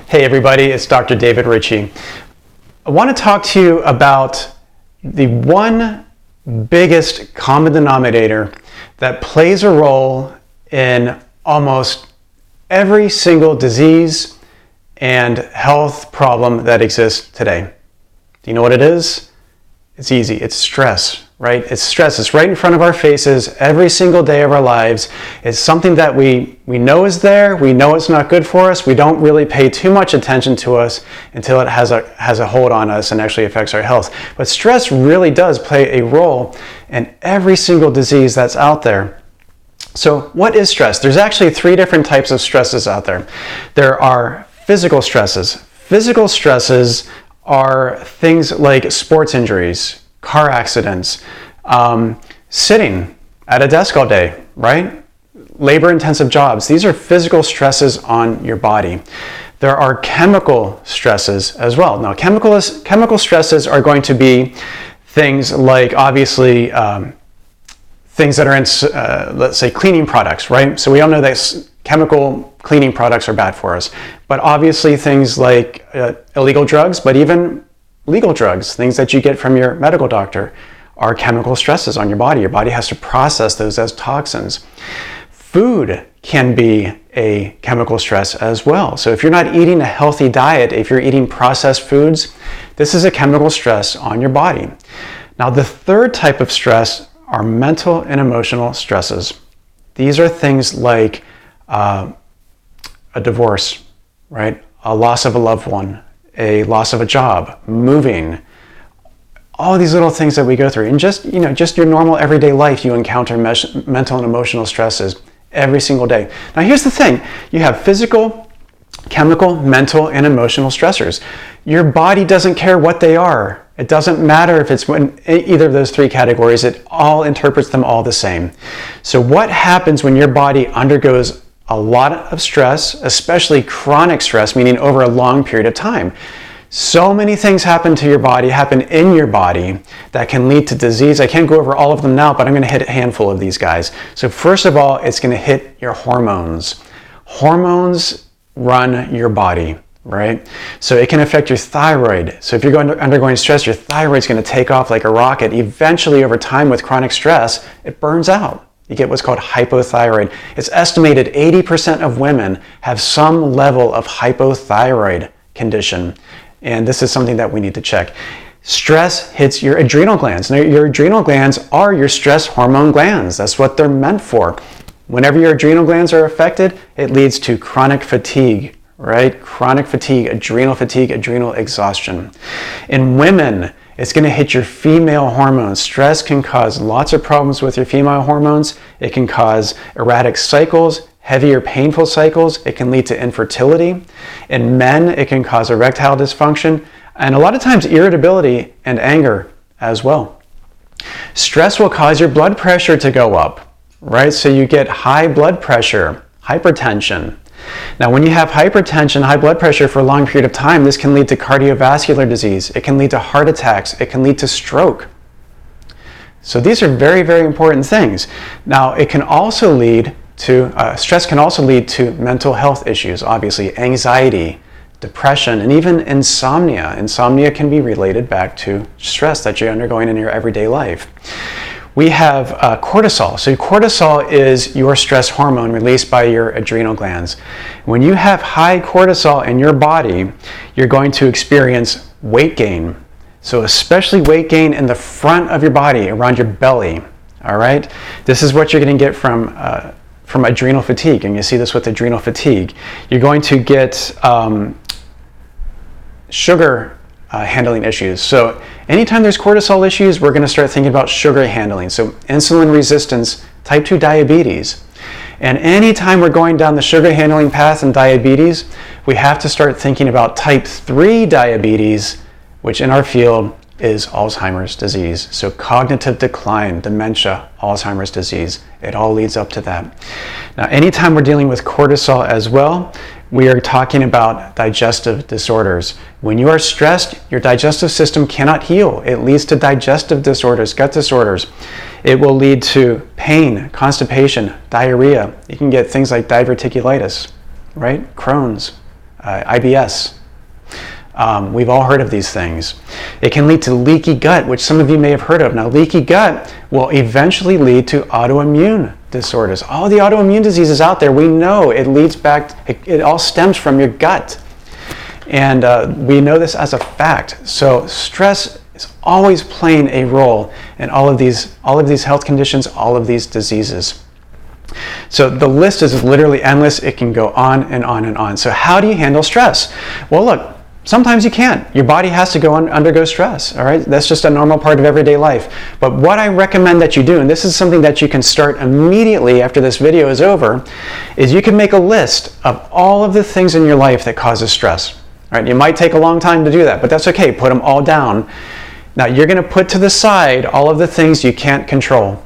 Hey everybody, it's Dr. David Ritchie. I want to talk to you about the one biggest common denominator that plays a role in almost every single disease and health problem that exists today. Do you know what it is? It's easy. It's stress, right? It's stress. It's right in front of our faces every single day of our lives. It's something that we know is there. We know it's not good for us. We don't really pay too much attention to us until it has a hold on us and actually affects our health. But stress really does play a role in every single disease that's out there. So what is stress? There's actually three different types of stresses out there. There are physical stresses. Physical stresses are things like sports injuries, car accidents, sitting at a desk all day, right? Labor-intensive jobs. These are physical stresses on your body. There are chemical stresses as well. Now, chemical stresses are going to be things like, obviously, things that are in, let's say, cleaning products, right? So we all know that chemical cleaning products are bad for us. But obviously things like illegal drugs, but even legal drugs, things that you get from your medical doctor, are chemical stresses on your body. Your body has to process those as toxins. Food can be a chemical stress as well. So if you're not eating a healthy diet, if you're eating processed foods, this is a chemical stress on your body. Now, the third type of stress are mental and emotional stresses. These are things like a divorce, right? A loss of a loved one, a loss of a job, moving, all these little things that we go through. And just your normal everyday life, you encounter mental and emotional stresses every single day. Now here's the thing, you have physical, chemical, mental, and emotional stressors. Your body doesn't care what they are. It doesn't matter if it's in either of those three categories, it all interprets them all the same. So what happens when your body undergoes a lot of stress, especially chronic stress, meaning over a long period of time? So many things happen in your body that can lead to disease. I can't go over all of them now, but I'm going to hit a handful of these guys. So first of all, it's going to hit your hormones. Hormones run your body, right? So it can affect your thyroid. So if you're undergoing stress, your thyroid's going to take off like a rocket. Eventually, over time with chronic stress, it burns out. You get what's called hypothyroid. It's estimated 80% of women have some level of hypothyroid condition. And this is something that we need to check. Stress hits your adrenal glands. Now, your adrenal glands are your stress hormone glands. That's what they're meant for. Whenever your adrenal glands are affected, it leads to chronic fatigue, right? Chronic fatigue, adrenal exhaustion. In women, it's going to hit your female hormones. Stress can cause lots of problems with your female hormones. It can cause erratic cycles, heavier painful cycles. It can lead to infertility. In men, it can cause erectile dysfunction and a lot of times irritability and anger as well. Stress will cause your blood pressure to go up, right? So you get high blood pressure, hypertension. Now, when you have hypertension, high blood pressure for a long period of time, this can lead to cardiovascular disease. It can lead to heart attacks. It can lead to stroke. So these are very, very important things. Now, it can also lead to, stress can also lead to mental health issues, obviously, anxiety, depression, and even insomnia. Insomnia can be related back to stress that you're undergoing in your everyday life. We have cortisol. So cortisol is your stress hormone released by your adrenal glands. When you have high cortisol in your body, you're going to experience weight gain. So especially weight gain in the front of your body, around your belly. All right? This is what you're going to get from adrenal fatigue, and you see this with adrenal fatigue. You're going to get sugar handling issues. So anytime there's cortisol issues, we're going to start thinking about sugar handling. So insulin resistance, type 2 diabetes. And anytime we're going down the sugar handling path in diabetes, we have to start thinking about type 3 diabetes, which in our field is Alzheimer's disease. So cognitive decline, dementia, Alzheimer's disease, it all leads up to that. Now, anytime we're dealing with cortisol as well, we are talking about digestive disorders. When you are stressed, your digestive system cannot heal. It leads to digestive disorders, gut disorders. It will lead to pain, constipation, diarrhea. You can get things like diverticulitis, right? Crohn's, IBS. We've all heard of these things. It can lead to leaky gut, which some of you may have heard of. Now, leaky gut will eventually lead to autoimmune disorders. All the autoimmune diseases out there, we know it leads back, it all stems from your gut. And we know this as a fact. So stress is always playing a role in all of these health conditions, all of these diseases. So the list is literally endless. It can go on and on and on. So how do you handle stress? Well, look, sometimes you can't. Your body has to undergo stress, all right? That's just a normal part of everyday life. But what I recommend that you do, and this is something that you can start immediately after this video is over, is you can make a list of all of the things in your life that causes stress. All right? You might take a long time to do that, but that's okay. Put them all down. Now, you're going to put to the side all of the things you can't control.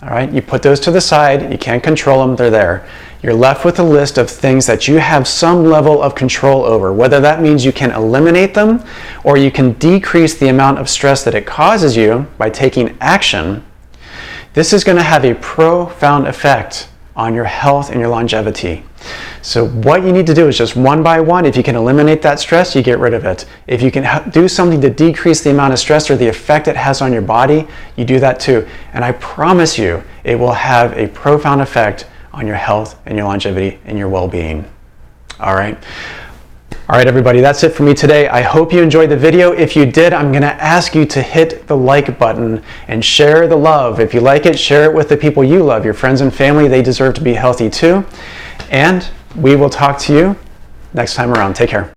All right? You put those to the side. You can't control them. They're there. You're left with a list of things that you have some level of control over, whether that means you can eliminate them or you can decrease the amount of stress that it causes you by taking action. This is going to have a profound effect on your health and your longevity. So what you need to do is just one by one, if you can eliminate that stress, you get rid of it. If you can do something to decrease the amount of stress or the effect it has on your body, you do that too. And I promise you, it will have a profound effect on your health and your longevity and your well-being. All right, everybody, that's it for me today. I hope you enjoyed the video. If you did, I'm going to ask you to hit the like button and share the love. If you like it, share it with the people you love, your friends and family. They deserve to be healthy too. And we will talk to you next time around. Take care.